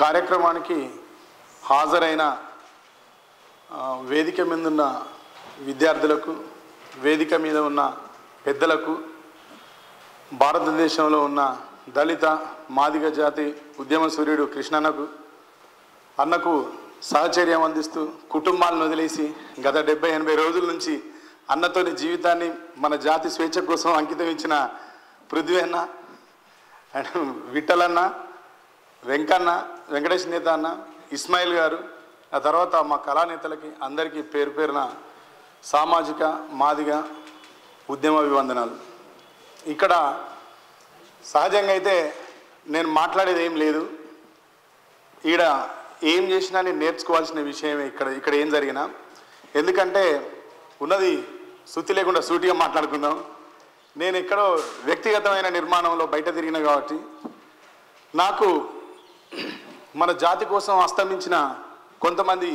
కార్యక్రమానికి హాజరైన వేదిక మీద ఉన్న విద్యార్థులకు, వేదిక మీద ఉన్న పెద్దలకు, భారతదేశంలో ఉన్న దళిత మాదిగ జాతి ఉద్యమ సూర్యుడు కృష్ణన్నకు, అన్నకు సహచర్యం అందిస్తూ కుటుంబాలను వదిలేసి గత 70-80 రోజుల నుంచి అన్నతోని జీవితాన్ని మన జాతి స్వేచ్ఛ కోసం అంకితం ఇచ్చిన పృథ్వీ అన్న అండ్ విఠలన్న, వెంకన్న, వెంకటేష్ నేత అన్న, ఇస్మాయిల్ గారు, ఆ తర్వాత మా కళానేతలకి అందరికీ పేరు పేరున సామాజిక మాదిగ ఉద్యమ అభివందనాలు. ఇక్కడ సహజంగా అయితే నేను మాట్లాడేది ఏం లేదు. ఈడ ఏం చేసినా నేను నేర్చుకోవాల్సిన విషయమే ఇక్కడ ఏం జరిగినా. ఎందుకంటే ఉన్నది శృతి లేకుండా సూటిగా మాట్లాడుకుందాం. నేను ఎక్కడో వ్యక్తిగతమైన నిర్మాణంలో బయట తిరిగిన కాబట్టి నాకు మన జాతి కోసం అస్తమించిన కొంతమంది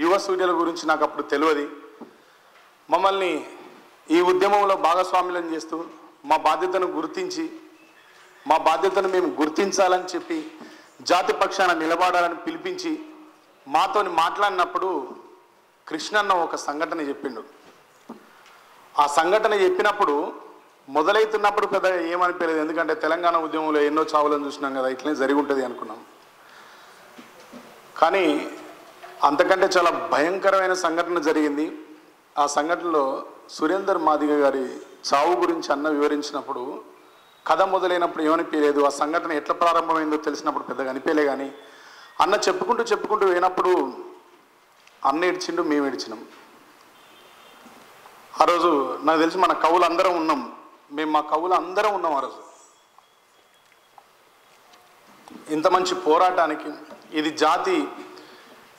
యువ సూర్యుల గురించి నాకు అప్పుడు తెలియదు. మమ్మల్ని ఈ ఉద్యమంలో భాగస్వాములను చేస్తూ మా బాధ్యతను గుర్తించి, మా బాధ్యతను మేము గుర్తించాలని చెప్పి జాతి పక్షాన నిలబడాలని పిలిపించి మాతోని మాట్లాడినప్పుడు కృష్ణన్న ఒక సంఘటన చెప్పిండు. ఆ సంఘటన చెప్పినప్పుడు మొదలవుతున్నప్పుడు పెద్దగా ఏమనిపించలేదు. ఎందుకంటే తెలంగాణ ఉద్యమంలో ఎన్నో చావులను చూసినాం కదా, ఇట్లనే జరిగి ఉంటుంది అనుకున్నాం. కానీ అంతకంటే చాలా భయంకరమైన సంఘటన జరిగింది. ఆ సంఘటనలో సురేందర్ మాదిగ గారి చావు గురించి అన్న వివరించినప్పుడు కథ మొదలైనప్పుడు ఏమనిపించలేదు. ఆ సంఘటన ఎట్లా ప్రారంభమైందో తెలిసినప్పుడు పెద్దగా అనిపించలే. కానీ అన్న చెప్పుకుంటూ పోయినప్పుడు అన్న ఏడ్చిండు, మేము ఏడ్చినాం. ఆ రోజు నాకు తెలిసి మన కవులు అందరం ఉన్నాం, మా కవులు అందరం ఉన్నాం. ఆ రోజు ఇంత మంచి పోరాటానికి, ఇది జాతి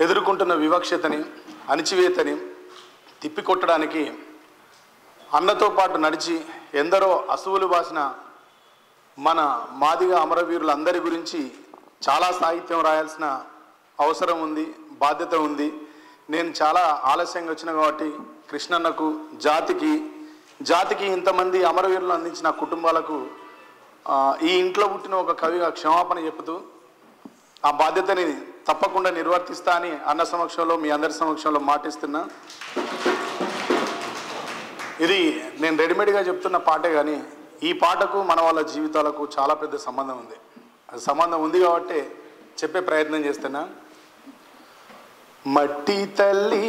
ఎదుర్కొంటున్న వివక్షతని, అణిచివేతని తిప్పికొట్టడానికి అన్నతో పాటు నడిచి ఎందరో అసువులు బాసిన మన మాదిగ అమరవీరులందరి గురించి చాలా సాహిత్యం రాయాల్సిన అవసరం ఉంది, బాధ్యత ఉంది. నేను చాలా ఆలస్యంగా వచ్చిన కాబట్టి కృష్ణన్నకు, జాతికి ఇంతమంది అమరవీరులు అందించిన కుటుంబాలకు ఈ ఇంట్లో పుట్టిన ఒక కవిగా క్షమాపణ చెబుతూ ఆ బాధ్యతని తప్పకుండా నిర్వర్తిస్తా అని అన్న సమక్షంలో, మీ అందరి సమక్షంలో మాటిస్తున్నా. ఇది నేను రెడీమేడ్గా చెప్తున్న పాటే, కానీ ఈ పాటకు మన వాళ్ళ జీవితాలకు చాలా పెద్ద సంబంధం ఉంది. అది సంబంధం ఉంది కాబట్టి చెప్పే ప్రయత్నం చేస్తున్నా. మట్టి తల్లి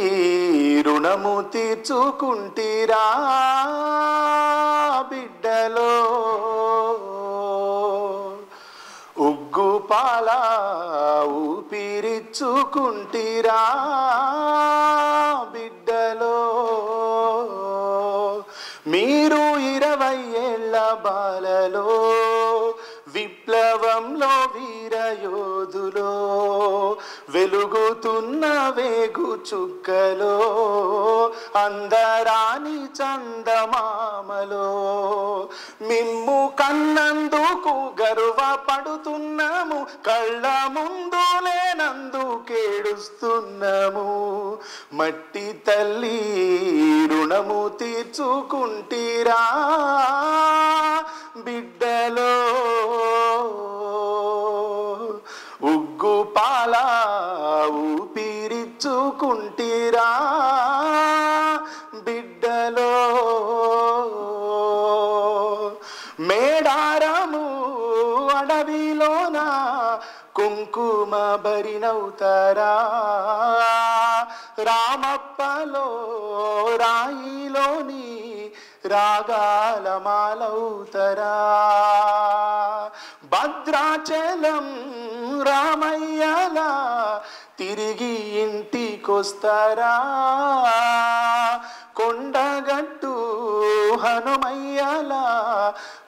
రుణము తీర్చుకుంటీరా బిడ్డలో, ఉగ్గు పాల ఊపిరిచ్చుకుంటీరా బిడ్డలో, మీరు 20 ఏళ్ల బాలలో విప్లవంలో వీరయోధులో, వెలుగుతున్న వేగు చుక్కలో, అందరాని చందమామలో, మిమ్ము కన్నందుకు గర్వపడుతున్నాము, కళ్ళ ముందు లేనందుకేడుస్తున్నాము. మట్టి తల్లి రుణము తీర్చుకుంటీరా బిడ్డలో, ఉగ్గు పాల ఊపిరిచ్చుకుంటీరా బిడ్డలో, మేడారము అడవిలోన కుంకుమ భరినవుతారా, రామప్పలో రాయిలోని రాగాల మాలవుతారా, భద్రాచలం రామయ్యలా తిరిగి ఇంటికొస్తారా, కొండగట్టు హనుమయ్యలా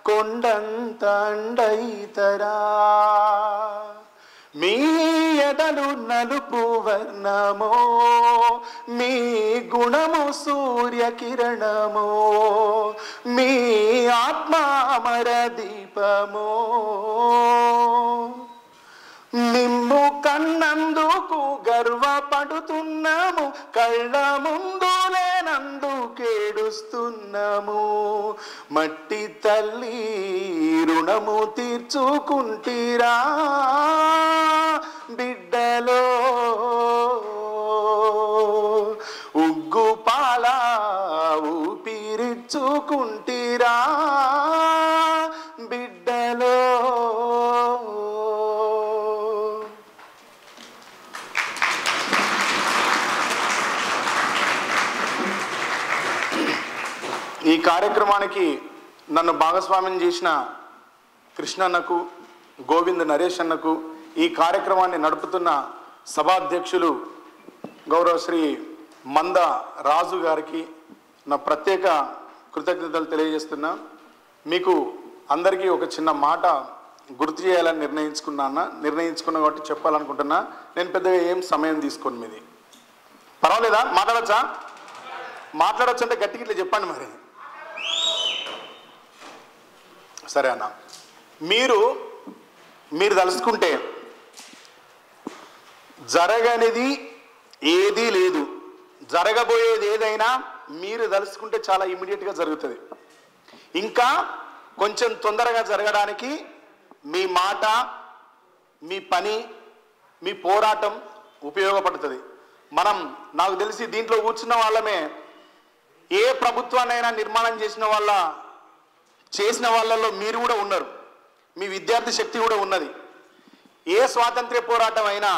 కొండంత అండైతరా, మీ ఎదలు నలుపు వర్ణమో, మీ గుణము సూర్యకిరణమో, మీ ఆత్మ అమర దీపమో, నిమ్ము కన్నందుకు గర్వపడుతున్నాము, కళ్ళ ముందు లేనందుకేడుస్తున్నాము. మట్టి తల్లి రుణము తీర్చుకుంటీరా బిడ్డలో ఉగ్గుపాల ఊపిరిచ్చుకుంటిరా బిడ్డలో. ఈ కార్యక్రమానికి నన్ను భాగస్వామ్యం చేసిన కృష్ణన్నకు, గోవింద్ నరేష్ అన్నకు, ఈ కార్యక్రమాన్ని నడుపుతున్న సభాధ్యక్షులు గౌరవ శ్రీ మంద రాజు గారికి నా ప్రత్యేక కృతజ్ఞతలు తెలియజేస్తున్నా. మీకు అందరికీ ఒక చిన్న మాట గుర్తు చేయాలని నిర్ణయించుకున్నా కాబట్టి చెప్పాలనుకుంటున్నా. నేను పెద్దగా ఏం సమయం తీసుకోను, మీది పర్వాలేదా? మాట్లాడొచ్చు అంటే గట్టిగా ఇట్లా చెప్పండి మరి. సరే అన్న, మీరు తలుసుకుంటే జరగనిది ఏదీ లేదు, జరగబోయేది ఏదైనా మీరు తలుసుకుంటే చాలా ఇమ్మీడియట్గా జరుగుతుంది. ఇంకా కొంచెం తొందరగా జరగడానికి మీ మాట, మీ పని, మీ పోరాటం ఉపయోగపడుతుంది. నాకు తెలిసి దీంట్లో కూర్చున్న వాళ్ళమే ఏ ప్రభుత్వాన్నైనా నిర్మాణం చేసిన వాళ్ళలో మీరు కూడా ఉన్నారు. మీ విద్యార్థి శక్తి కూడా ఉన్నది. ఏ స్వాతంత్ర్య పోరాటం అయినా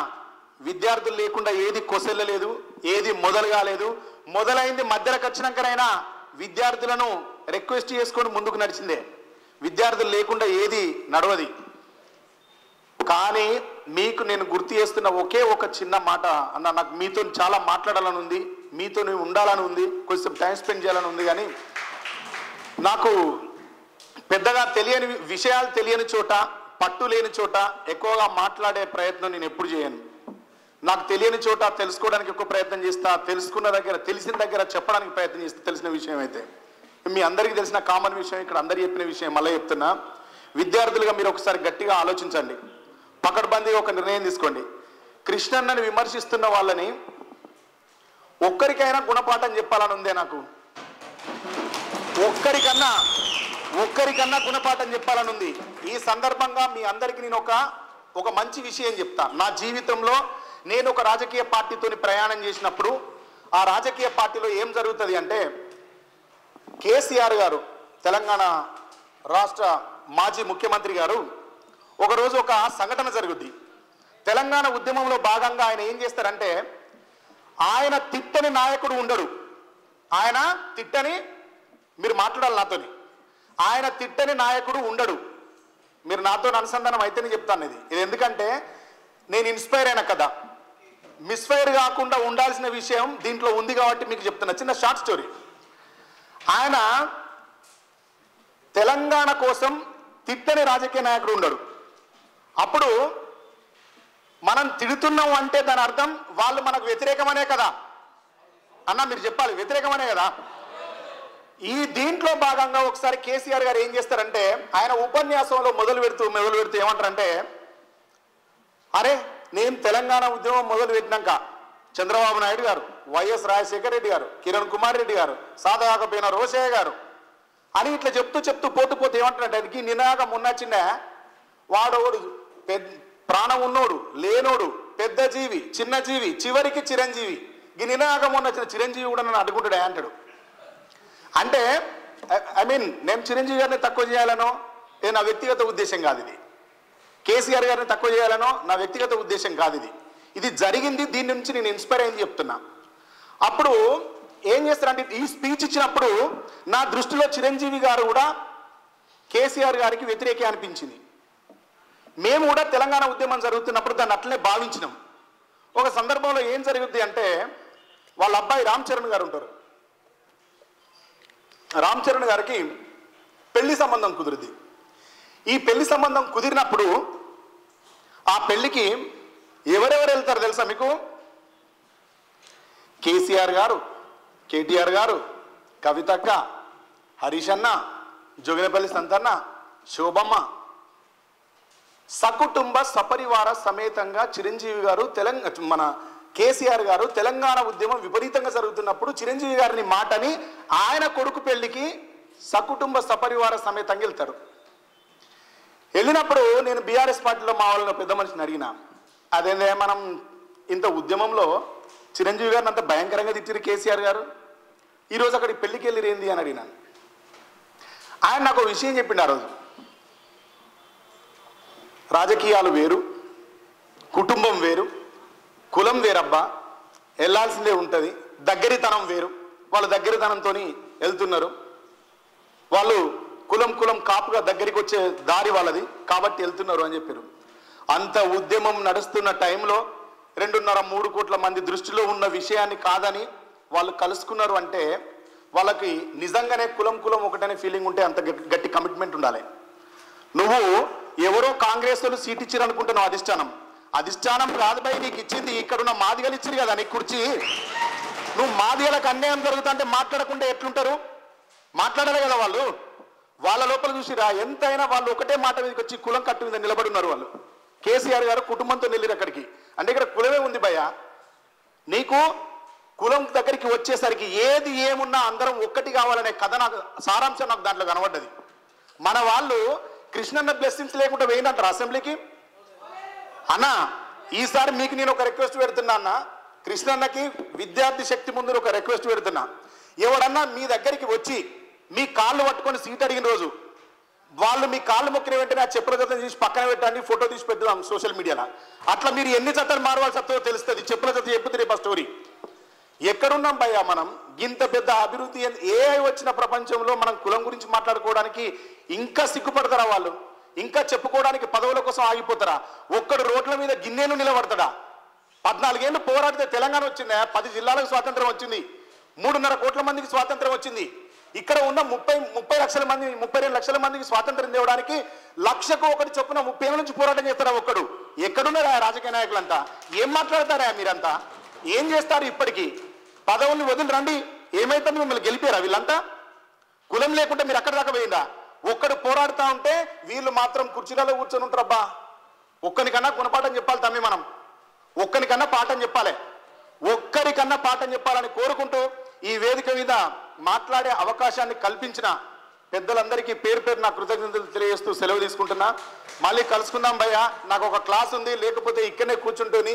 విద్యార్థులు లేకుండా ఏది కొసెల్లలేదు, ఏది మొదలు కాలేదు. మొదలైంది మధ్యలోకి వచ్చినాకనైనా విద్యార్థులను రిక్వెస్ట్ చేసుకొని ముందుకు నడిచిందే. విద్యార్థులు లేకుండా ఏది నడవది. కానీ మీకు నేను గుర్తు చేస్తున్న ఒకే ఒక చిన్న మాట అన్న, నాకు మీతో చాలా మాట్లాడాలని ఉంది, మీతో ఉండాలని ఉంది, కొంచెం టైం స్పెండ్ చేయాలని ఉంది. కానీ నాకు పెద్దగా తెలియని విషయాలు తెలియని చోట, పట్టు లేని చోట ఎక్కువగా మాట్లాడే ప్రయత్నం నేను ఎప్పుడు చేయను. నాకు తెలియని చోట తెలుసుకోవడానికి ఎక్కువ ప్రయత్నం చేస్తా, తెలిసిన దగ్గర చెప్పడానికి ప్రయత్నం చేస్తా. తెలిసిన విషయం అయితే మీ అందరికీ తెలిసిన కామన్ విషయం, ఇక్కడ అందరు చెప్పిన విషయం మళ్ళీ చెప్తున్నా. విద్యార్థులుగా మీరు ఒకసారి గట్టిగా ఆలోచించండి, పకడ్బందీగా ఒక నిర్ణయం తీసుకోండి. కృష్ణన్నని విమర్శిస్తున్న వాళ్ళని ఒక్కరికైనా గుణపాఠం చెప్పాలని ఉందే నాకు. ఒక్కరికన్నా గుణపాఠం చెప్పాలని ఉంది. ఈ సందర్భంగా మీ అందరికీ నేను ఒక మంచి విషయం చెప్తా. నా జీవితంలో నేను ఒక రాజకీయ పార్టీతోని ప్రయాణం చేసినప్పుడు ఆ రాజకీయ పార్టీలో ఏం జరుగుతుంది అంటే, కేసీఆర్ గారు, తెలంగాణ రాష్ట్ర మాజీ ముఖ్యమంత్రి గారు, ఒకరోజు ఒక సంఘటన జరుగుద్ది. తెలంగాణ ఉద్యమంలో భాగంగా ఆయన ఏం చేస్తారంటే, ఆయన తిట్టని నాయకుడు ఉండడు. ఆయన తిట్టని, మీరు మాట్లాడాలి నాతోని, ఆయన తిట్టని నాయకుడు ఉండడు. మీరు నాతో అనుసంధానం అయితేనే చెప్తాను ఇది ఎందుకంటే నేను ఇన్స్పైర్ అయిన కదా, మిస్ఫైర్ కాకుండా ఉండాల్సిన విషయం దీంట్లో ఉంది కాబట్టి మీకు చెప్తున్నా. చిన్న షార్ట్ స్టోరీ. ఆయన తెలంగాణ కోసం తిట్టని రాజకీయ నాయకుడు ఉండడు. అప్పుడు మనం తిడుతున్నాం అంటే దాని అర్థం వాళ్ళు మనకు వ్యతిరేకమనే కదా అన్న, మీరు చెప్పాలి, వ్యతిరేకమనే కదా. దీంట్లో భాగంగా ఒకసారి కేసీఆర్ గారు ఏం చేస్తారంటే, ఆయన ఉపన్యాసంలో మొదలు పెడుతూ ఏమంటారంటే, అరే నేను తెలంగాణ ఉద్యమం మొదలు పెట్టినాక చంద్రబాబు నాయుడు గారు, వైఎస్ రాజశేఖర రెడ్డి గారు, కిరణ్ కుమార్ రెడ్డి గారు, సాదగాకపోయిన రోషయ్య గారు అని ఇట్లా చెప్తూ పోతే ఏమంటారంటే, ఆయనకి నినాగా మొన్న చిన్న వాడోడు ప్రాణం ఉన్నోడు, లేనోడు, పెద్ద జీవి, చిన్న జీవి, చివరికి చిరంజీవి. ఈ నినాగం మొన్న చిరంజీవి కూడా నన్ను అడ్డుకుంటాడే అంటాడు. అంటే నేను చిరంజీవి గారిని తక్కువ చేయాలనో నా వ్యక్తిగత ఉద్దేశం కాదు ఇది. కేసీఆర్ గారిని తక్కువ చేయాలనో నా వ్యక్తిగత ఉద్దేశం కాదు ఇది జరిగింది. దీని నుంచి నేను ఇన్స్పైర్ అయింది చెప్తున్నా. అప్పుడు ఏం చేస్తారంటే, ఈ స్పీచ్ ఇచ్చినప్పుడు నా దృష్టిలో చిరంజీవి గారు కూడా కేసీఆర్ గారికి వ్యతిరేకే అనిపించింది. మేము కూడా తెలంగాణ ఉద్యమం జరుగుతున్నప్పుడు దాన్ని అట్లనే భావించినాం. ఒక సందర్భంలో ఏం జరుగుద్ది అంటే, వాళ్ళ అబ్బాయి రామ్ చరణ్ గారు ఉంటారు. రామ్ చరణ్ గారికి పెళ్లి సంబంధం కుదిరింది. ఈ పెళ్లి సంబంధం కుదిరినప్పుడు ఆ పెళ్లికి ఎవరెవరు వెళ్తారు తెలుసా మీకు? కేసీఆర్ గారు, కేటీఆర్ గారు, కవితక్క, హరీష్ అన్న, జోగినపల్లి సంతన్న, శోభమ్మ, సకుటుంబ సపరివార సమేతంగా చిరంజీవి గారు మన కేసీఆర్ గారు తెలంగాణ ఉద్యమం విపరీతంగా జరుగుతున్నప్పుడు చిరంజీవి గారిని మాటని ఆయన కొడుకు పెళ్లికి సకుటుంబ సపరివార సమేతంగా వెళ్తారు. వెళ్ళినప్పుడు నేను బీఆర్ఎస్ పార్టీలో మా వాళ్ళని పెద్ద మనిషిని అడిగినా, అదేందే మనం ఇంత ఉద్యమంలో చిరంజీవి గారిని అంత భయంకరంగా తిట్టిరు కేసీఆర్ గారు, ఈరోజు అక్కడికి పెళ్లికి వెళ్ళిరేంది అని అడిగినాను. ఆయన నాకు విషయం చెప్పిండు. ఆ రోజు రాజకీయాలు వేరు, కుటుంబం వేరు, కులం వేరబ్బా, వెళ్ళాల్సిందే ఉంటుంది, దగ్గరితనం వేరు. వాళ్ళు దగ్గరితనంతో వెళ్తున్నారు, వాళ్ళు కులం కాపుగా దగ్గరికి వచ్చే దారి వాళ్ళది కాబట్టి వెళ్తున్నారు అని చెప్పారు. అంత ఉద్యమం నడుస్తున్న టైంలో 2.5-3 కోట్ల మంది దృష్టిలో ఉన్న విషయాన్ని కాదని వాళ్ళు కలుసుకున్నారు అంటే వాళ్ళకి నిజంగానే కులం ఒకటనే ఫీలింగ్ ఉంటే అంత గట్టి కమిట్మెంట్ ఉండాలి. నువ్వు ఎవరో కాంగ్రెస్ వాళ్ళు సీట్ ఇచ్చారు అనుకుంటున్నావు, అధిష్టానం కాదు భయ్, నీకు ఇచ్చింది ఇక్కడున్న మాదిగలు ఇచ్చారు కదా నీకు కుర్చీ. నువ్వు మాదిగలకు అన్యాయం జరుగుతుంటే మాట్లాడకుండా ఎట్లుంటారు? మాట్లాడాలి కదా వాళ్ళు. వాళ్ళ లోపల చూసిరా, ఎంతైనా వాళ్ళు ఒకటే మాట మీదకి వచ్చి కులం కట్టు మీద నిలబడి ఉన్నారు వాళ్ళు. కేసీఆర్ గారు కుటుంబంతో వెళ్ళిరు అక్కడికి. అంటే ఇక్కడ కులమే ఉంది భయ్య. నీకు కులం దగ్గరికి వచ్చేసరికి ఏది ఏమున్నా అందరం ఒక్కటి కావాలనే కథ నాకు సారాంశం నాకు దాంట్లో కనబడ్డది. మన వాళ్ళు కృష్ణన్న బ్లెస్సింగ్స్ లేకుండా వేయంటారు అసెంబ్లీకి. అన్న ఈసారి మీకు నేను ఒక రిక్వెస్ట్ పెడుతున్నా అన్న, కృష్ణన్నకి విద్యార్థి శక్తి ముందు ఒక రిక్వెస్ట్ పెడుతున్నా. ఎవడన్నా మీ దగ్గరికి వచ్చి మీ కాళ్ళు పట్టుకొని సీట్ అడిగిన రోజు వాళ్ళు మీ కాళ్ళు మొక్కిన వెంటనే ఆ చెప్పుల జతను తీసి పక్కన పెట్టండి, ఫోటో తీసి పెడదాం సోషల్ మీడియాలో. అట్లా మీరు ఎన్ని జతలు మారవాల్సి వస్తుందో తెలుస్తుంది. చెప్పుల జత చెప్పుతే రేపు ఆ స్టోరీ. ఎక్కడున్నాం భయ్యా మనం? ఇంత పెద్ద అభివృద్ధి ఏ వచ్చిన ప్రపంచంలో మనం కులం గురించి మాట్లాడుకోవడానికి ఇంకా సిగ్గుపడతారా వాళ్ళు? ఇంకా చెప్పుకోవడానికి పదవుల కోసం ఆగిపోతారా? ఒక్కడు రోడ్ల మీద గిన్నెలు నిలబడతాడా? 14 ఏళ్ళు పోరాడితే తెలంగాణ వచ్చిందా? 10 జిల్లాలకు స్వాతంత్రం వచ్చింది, 3.5 కోట్ల మందికి స్వాతంత్రం వచ్చింది. ఇక్కడ ఉన్న 30 లక్షల మంది 32 లక్షల మందికి స్వాతంత్రం తేవడానికి లక్షకు ఒకటి చొప్పున 30 ఏళ్ళ నుంచి పోరాటం చేస్తారా ఒక్కడు? ఎక్కడున్నారా రాజకీయ నాయకులంతా? ఏం మాట్లాడతారా మీరంతా? ఏం చేస్తారు? ఇప్పటికీ పదవుల్ని వదిలి రండి, ఏమైతే మిమ్మల్ని గెలిపారా వీళ్ళంతా? కులం లేకుంటే మీరు అక్కడ దాకా పోయిందా? ఒక్కడు పోరాడుతూ ఉంటే వీళ్ళు మాత్రం కుర్చీలలో కూర్చొని ఉంటారబ్బా. ఒక్కరికన్నా గుణపాఠం చెప్పాలి తమ్మి, మనం ఒక్కరికన్నా పాఠం చెప్పాలి, ఒక్కరికన్నా పాఠం చెప్పాలని కోరుకుంటూ ఈ వేదిక మీద మాట్లాడే అవకాశాన్ని కల్పించిన పెద్దలందరికీ పేరు పేరు నా కృతజ్ఞతలు తెలియజేస్తూ సెలవు తీసుకుంటున్నా. మళ్ళీ కలుసుకుందాం భయ్య. నాకు ఒక క్లాస్ ఉంది, లేకపోతే ఇక్కడనే కూర్చుంటూని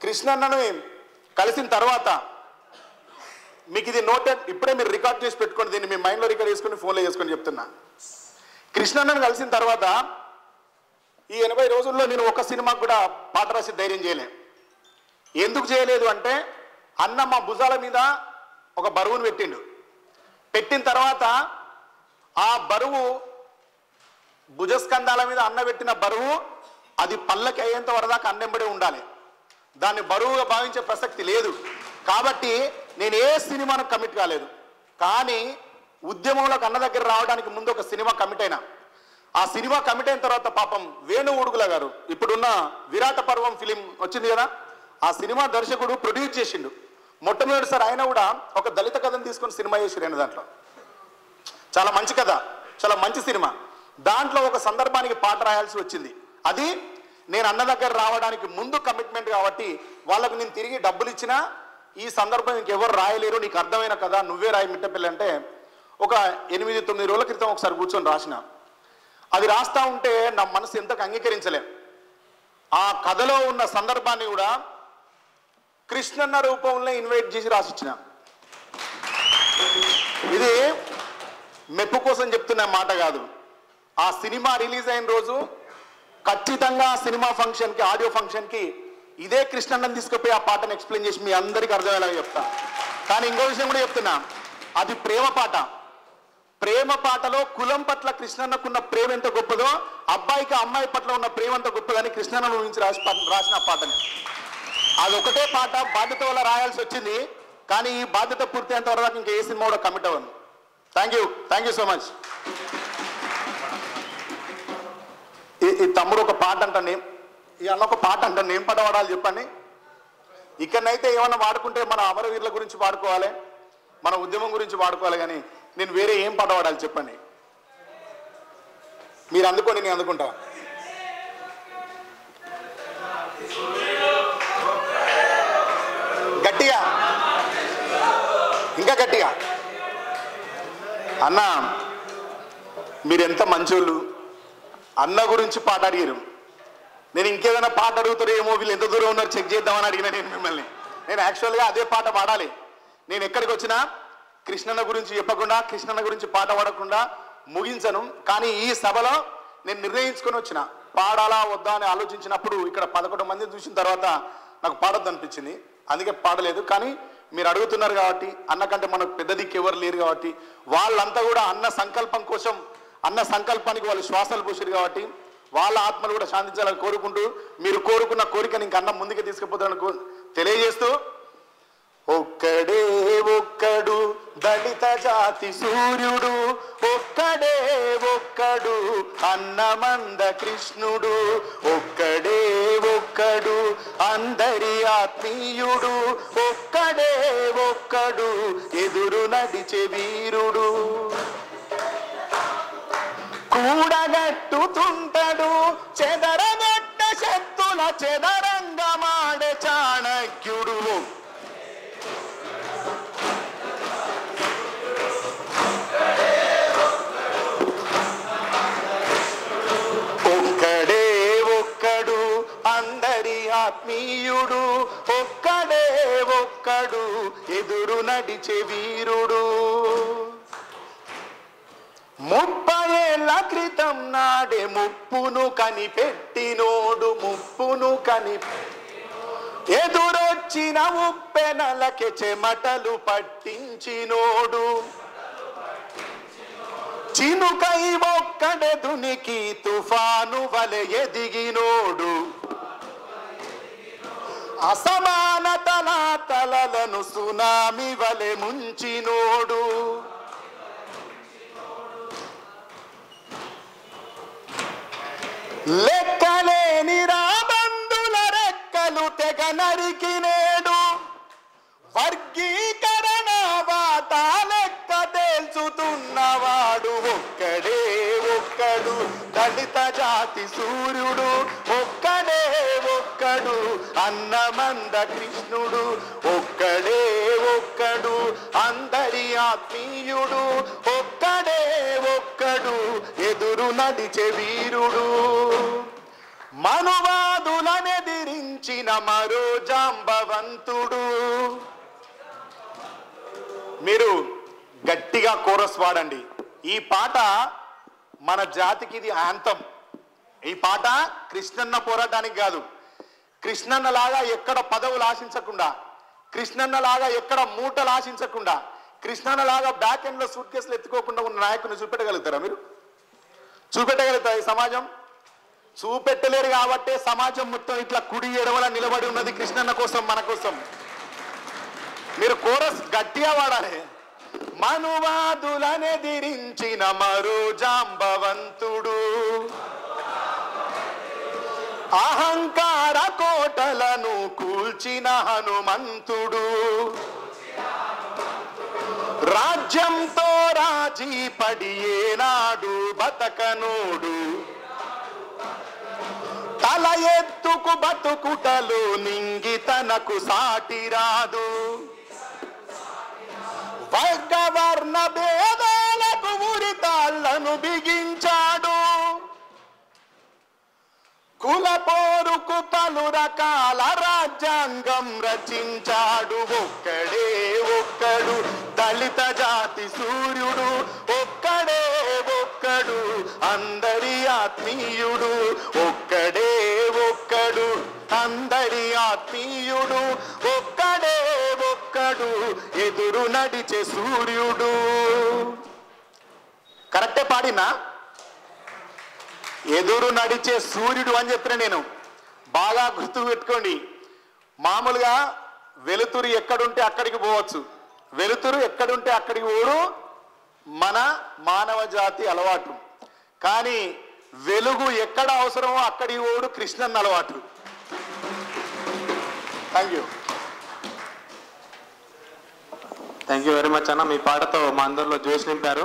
కృష్ణన్నను కలిసిన తర్వాత మీకు ఇది నోటెడ్, ఇప్పుడే మీరు రికార్డ్ చేసి పెట్టుకోండి, దీన్ని మీ మైండ్లో రికార్డ్ చేసుకుని ఫోన్లో చేసుకొని చెప్తున్నా. కృష్ణన్నను కలిసిన తర్వాత ఈ 80 రోజుల్లో నేను ఒక సినిమాకు కూడా పాట రాసి ధైర్యం చేయలే. ఎందుకు చేయలేదు అంటే అన్న మా భుజాల మీద ఒక బరువును పెట్టిండు. పెట్టిన తర్వాత ఆ బరువు భుజస్కంధాల మీద అన్న పెట్టిన బరువు అది పల్లకి అయ్యేంత వరదాకా అన్నెంబడే ఉండాలి. దాన్ని బరువుగా భావించే ప్రసక్తి లేదు. కాబట్టి నేను ఏ సినిమాను కమిట్ కాలేదు. కానీ ఉద్యమంలోకి అన్న దగ్గర రావడానికి ముందు ఒక సినిమా కమిట్ అయినా. ఆ సినిమా కమిట్ అయిన తర్వాత పాపం వేణు ఉడుగుల గారు, ఇప్పుడున్న విరాట పర్వం ఫిలిం వచ్చింది కదా, ఆ సినిమా దర్శకుడు ప్రొడ్యూస్ చేసిండు. మొట్టమొదటిసారి ఆయన కూడా ఒక దళిత కథను తీసుకొని సినిమా చేసిరు. ఆయన దాంట్లో చాలా మంచి కథ, చాలా మంచి సినిమా. దాంట్లో ఒక సందర్భానికి పాట రాయాల్సి వచ్చింది. అది నేను అన్న దగ్గర రావడానికి ముందు కమిట్మెంట్ కాబట్టి వాళ్ళకు నేను తిరిగి డబ్బులు ఇచ్చినా ఈ సందర్భం ఇంకెవరు రాయలేరు, నీకు అర్థమైన కదా, నువ్వే రాయి మిట్టపల్లి అంటే ఒక 8-9 రోజుల క్రితం ఒకసారి కూర్చొని రాసిన. అది రాస్తా ఉంటే నా మనసు ఎంతకు అంగీకరించలే. ఆ కథలో ఉన్న సందర్భాన్ని కూడా కృష్ణన్న రూపంలో ఇన్వైట్ చేసి రాసిచ్చిన. ఇది మెప్పు కోసం చెప్తున్న మాట కాదు. ఆ సినిమా రిలీజ్ అయిన రోజు ఖచ్చితంగా సినిమా ఫంక్షన్కి, ఆడియో ఫంక్షన్కి ఇదే కృష్ణన్నని తీసుకుపోయి ఆ పాటను ఎక్స్ప్లెయిన్ చేసి మీ అందరికీ అర్థమయ్యేలాగా చెప్తా. కానీ ఇంకో విషయం కూడా చెప్తున్నా, అది ప్రేమ పాట. ప్రేమ పాటలో కులం పట్ల కృష్ణన్నకున్న ప్రేమ ఎంత గొప్పదో అబ్బాయికి అమ్మాయి పట్ల ఉన్న ప్రేమ ఎంత గొప్పదని కృష్ణన్న ఊహించి రాసిన పాటని. అది ఒకటే పాట బాధ్యత వల్ల రాయాల్సి వచ్చింది. కానీ ఈ బాధ్యత పూర్తయ్యేంత వరకు ఇంకా ఏ సినిమా కూడా కమిట్ అవ్వను. Thank you so much. ఈ తమ్ముడు ఒక పాట అంటండి, ఈ అన్న ఒక పాట అంటండి, ఏం పాట పాడాలి చెప్పండి. ఇక్కడనైతే ఏమన్నా వాడుకుంటే మన అమరవీరుల గురించి వాడుకోవాలి, మన ఉద్యమం గురించి వాడుకోవాలి. కానీ నేను వేరే ఏం పాట పాడాలి చెప్పండి. మీరు అందుకోండి, నేను అందుకుంటా. గట్టిగా, ఇంకా గట్టిగా. అన్న మీరెంత మంచోళ్ళు, అన్న గురించి పాట అడిగారు. నేను ఇంకేదైనా పాట అడుగుతారేమో, వీళ్ళు ఎంత దూరం ఉన్నారు చెక్ చేద్దామని అడిగిన నేను మిమ్మల్ని. నేను యాక్చువల్గా అదే పాట పాడాలి. నేను ఎక్కడికి వచ్చినా కృష్ణన్న గురించి చెప్పకుండా, కృష్ణన్న గురించి పాట పాడకుండా ముగించను. కానీ ఈ సభలో నేను నిర్ణయించుకొని వచ్చిన పాడాలా వద్దా అని ఆలోచించినప్పుడు ఇక్కడ 11 మందిని చూసిన తర్వాత నాకు పాడొద్దు అనిపించింది. అందుకే పాడలేదు. కానీ మీరు అడుగుతున్నారు కాబట్టి, అన్న కంటే మనకు పెద్ద దిక్కు ఎవరు లేరు కాబట్టి, వాళ్ళంతా కూడా అన్న సంకల్పం కోసం, అన్న సంకల్పానికి వాళ్ళు శ్వాసలు పోసారు కాబట్టి వాళ్ళ ఆత్మలు కూడా శాంతించాలని కోరుకుంటూ, మీరు కోరుకున్న కోరికని ఇంక అన్న ముందుకు తీసుకుపోతారని తెలియజేస్తూ, ఒక్కడే ఒక్కడు దళిత జాతి సూర్యుడు, ఒక్కడే ఒక్కడు అన్నమంద కృష్ణుడు, ఒక్కడే ఒక్కడు అందరి ఆత్మీయుడు, ఒక్కడే ఒక్కడు ఎదురు నడిచే వీరుడు, కూడగట్టుతుంటడు చెదరగొట్ట శక్తుల చెదరంగమాడే చాణక్యుడు, ఒక్కడే ఒక్కడు అందరి ఆత్మీయుడు, ఒక్కడే ఒక్కడు ఎదురు నడిచే వీరుడు. 30 ఏళ్ల క్రితం నాడే ముప్పును కనిపెట్టినోడు, ముప్పును ఎదురొచ్చిన ఉప్పెనలకి చెమటలు పట్టించినోడు, చినుకై ఒక్కడే దునికి తుఫాను వలె ఎదిగినోడు, అసమానతల తలలను సునామీ వలె ముంచినోడు, లెక్కలేని రాబందుల రెక్కలు తెగ నరికినేడు, వర్గీకరణ వాటా లెక్క తేల్చుతున్నవాడు, ఒక్కడే ఒక్కడు దళిత జాతి సూర్యుడు, ఒక్కడే ఒక్కడు అన్నమంద కృష్ణుడు, ఒక్కడే ఒక్కడు అందరి ఆత్మీయుడు, ఒక్కడే ఒక్కడు ఎదురు నడిచే వీరుడు, మనువాదులనెదిరించిన మరో జాంబవంతుడు. మీరు గట్టిగా కోరస్ వాడండి. ఈ పాట మన జాతికి ఇది యాంతం. ఈ పాట కృష్ణన్న పోరాటానికి కాదు. కృష్ణన్న లాగా ఎక్కడ పదవులు ఆశించకుండా, కృష్ణన్న లాగా ఎక్కడ మూటలు ఆశించకుండా, కృష్ణన్న లాగా బ్యాక్ ఎండ్ లో సూట్ కేసులు ఎత్తుకోకుండా ఉన్న నాయకుని చూపెట్టగలుగుతారా? మీరు చూపెట్టగలుగుతారా? ఈ సమాజం చూపెట్టలేరు కాబట్టే సమాజం మొత్తం ఇట్లా కుడి ఎడవల నిలబడి ఉన్నది కృష్ణన్న కోసం, మన కోసం. మీరు కోరస్ గట్టిగా వాడాలి. మనువాదులనెదిరించిన మరో జాంబవంతుడు, అహంకార కోటలను కూల్చిన హనుమంతుడు, రాజ్యంతో రాజీ పడి ఏనాడు బతకనోడు, తల ఎత్తుకు బతుకుటలు నింగి తనకు సాటి రాదు, వర్గవర్ణ భేదాలకు ఉరితాళ్లను బిగించాడు, కుల పోరుకు పలు రకాల రాజ్యాంగం రచించాడు, ఒక్కడే ఒక్కడు దళిత జాతి సూర్యుడు, ఒక్కడే ఒక్కడు అందరి ఆత్మీయుడు, ఒక్కడే ఒక్కడు అందరి ఆత్మీయుడు, ఒక్కడే ఒక్కడు ఎదురు నడిచే సూర్యుడు. కరెక్టే పాడినా? ఎదురు నడిచే సూర్యుడు అని చెప్పిన నేను. బాగా గుర్తు పెట్టుకోండి. మామూలుగా వెలుతురు ఎక్కడుంటే అక్కడికి పోవచ్చు, వెలుతురు ఎక్కడుంటే అక్కడికి పోడు మన మానవ జాతి అలవాటు. కానీ వెలుగు ఎక్కడ అవసరమో అక్కడికి పోడు కృష్ణన్న అలవాటు. థ్యాంక్ యూ వెరీ మచ్ అన్న. మీ పాటతో మా అందరిలో జోష్ నింపారు.